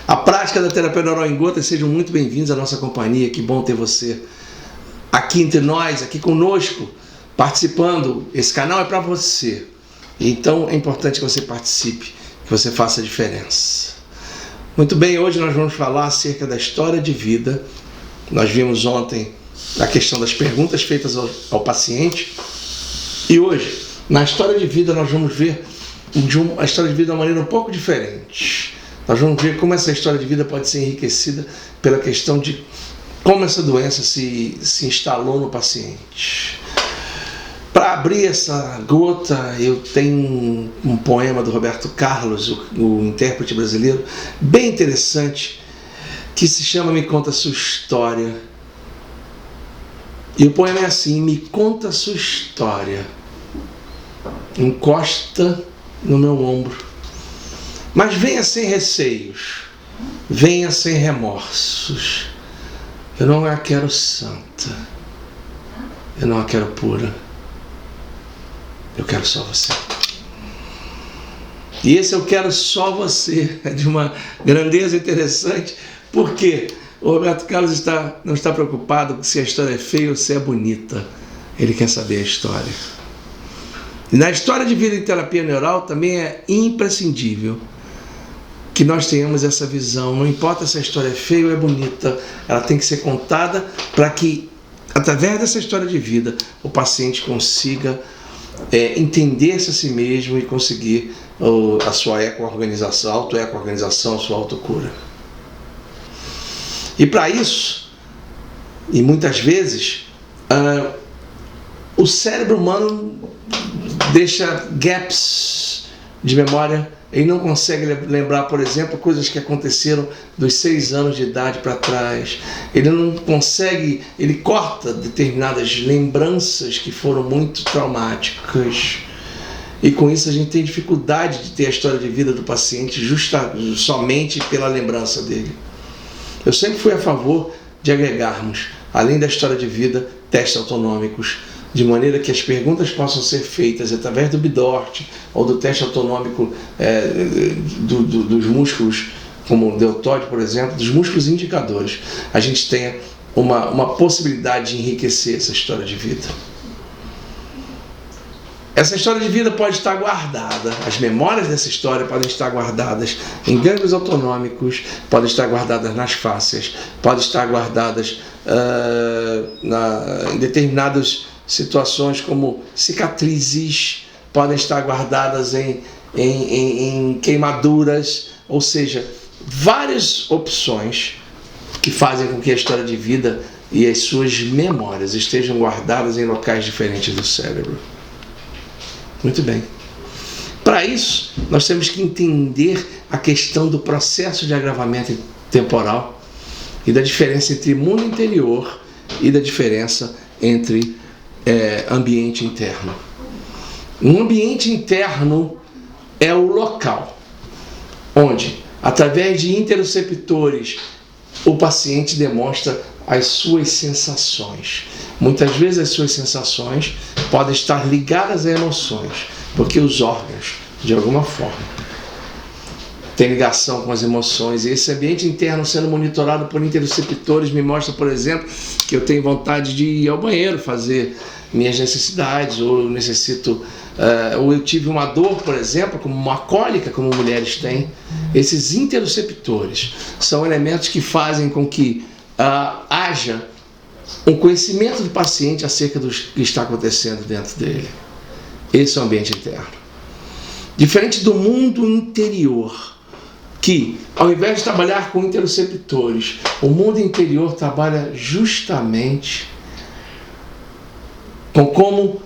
A prática da terapia neural em gotas, sejam muito bem-vindos à nossa companhia, que bom ter você aqui entre nós, aqui conosco, participando. Esse canal é para você, então é importante que você participe, que você faça a diferença. Muito bem, hoje nós vamos falar acerca da história de vida. Nós vimos ontem a questão das perguntas feitas ao paciente, e hoje, na história de vida, nós vamos ver a história de vida de uma maneira um pouco diferente. Nós vamos ver como essa história de vida pode ser enriquecida pela questão de como essa doença se instalou no paciente. Para abrir essa gota, eu tenho um poema do Roberto Carlos, o intérprete brasileiro, bem interessante, que se chama Me Conta Sua História. E o poema é assim: me conta sua história, encosta no meu ombro, mas venha sem receios, venha sem remorsos. Eu não a quero santa, eu não a quero pura, eu quero só você. E esse eu quero só você é de uma grandeza interessante, porque o Roberto Carlos não está preocupado se a história é feia ou se é bonita. Ele quer saber a história. E na história de vida em terapia neural também é imprescindível que nós tenhamos essa visão. Não importa se a história é feia ou é bonita, ela tem que ser contada para que, através dessa história de vida, o paciente consiga entender-se a si mesmo e conseguir a sua eco-organização, auto-eco-organização, a sua autocura. E para isso, e muitas vezes, o cérebro humano deixa gaps de memória. Ele não consegue lembrar, por exemplo, coisas que aconteceram dos 6 anos de idade para trás. Ele não consegue, ele corta determinadas lembranças que foram muito traumáticas. E com isso a gente tem dificuldade de ter a história de vida do paciente somente pela lembrança dele. Eu sempre fui a favor de agregarmos, além da história de vida, testes autonômicos, de maneira que as perguntas possam ser feitas através do BIDORT ou do teste autonômico dos músculos, como o deltoide, por exemplo, dos músculos indicadores. A gente tenha uma possibilidade de enriquecer essa história de vida. Essa história de vida pode estar guardada, as memórias dessa história podem estar guardadas em gânglios autonômicos, podem estar guardadas nas fáscias, podem estar guardadas em determinadas situações como cicatrizes, podem estar guardadas em queimaduras, ou seja, várias opções que fazem com que a história de vida e as suas memórias estejam guardadas em locais diferentes do cérebro. Muito bem. Para isso, nós temos que entender a questão do processo de agravamento temporal e da diferença entre mundo interior e da diferença entre ambiente interno. Um ambiente interno é o local onde, através de interoceptores, o paciente demonstra as suas sensações. Muitas vezes as suas sensações podem estar ligadas a emoções, porque os órgãos, de alguma forma, têm ligação com as emoções. E esse ambiente interno sendo monitorado por interoceptores me mostra, por exemplo, que eu tenho vontade de ir ao banheiro fazer minhas necessidades, ou eu necessito, ou eu tive uma dor, por exemplo, como uma cólica, como mulheres têm. Esses interoceptores são elementos que fazem com que haja um conhecimento do paciente acerca do que está acontecendo dentro dele. Esse é o ambiente interno. Diferente do mundo interior, que, ao invés de trabalhar com interoceptores, o mundo interior trabalha justamente com como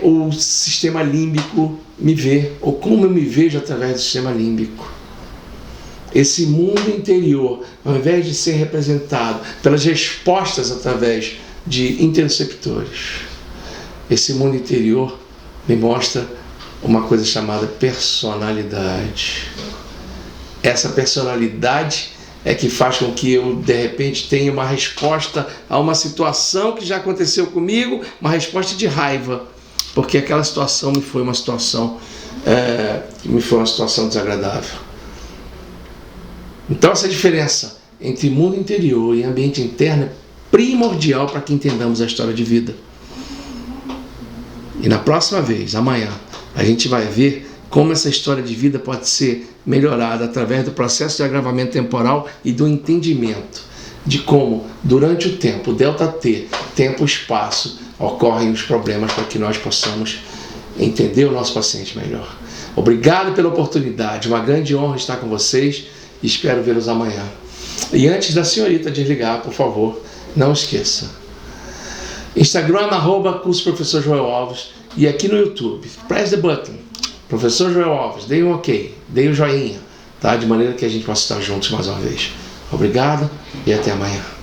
o sistema límbico me vê, ou como eu me vejo através do sistema límbico. Esse mundo interior, ao invés de ser representado pelas respostas através de interoceptores, esse mundo interior me mostra uma coisa chamada personalidade. Essa personalidade é que faz com que eu, de repente, tenha uma resposta a uma situação que já aconteceu comigo, uma resposta de raiva, porque aquela situação me foi uma situação desagradável. Então essa diferença entre mundo interior e ambiente interno é primordial para que entendamos a história de vida. E na próxima vez, amanhã, a gente vai ver como essa história de vida pode ser melhorada através do processo de agravamento temporal e do entendimento de como, durante o tempo, ΔT, tempo-espaço, ocorrem os problemas para que nós possamos entender o nosso paciente melhor. Obrigado pela oportunidade, uma grande honra estar com vocês e espero vê-los amanhã. E antes da senhorita desligar, por favor, não esqueça. Instagram, @curso Professor Joel Alves, e aqui no YouTube, press the button, Professor Joel Alves, dê um ok, dê um joinha, tá? De maneira que a gente possa estar juntos mais uma vez. Obrigado e até amanhã.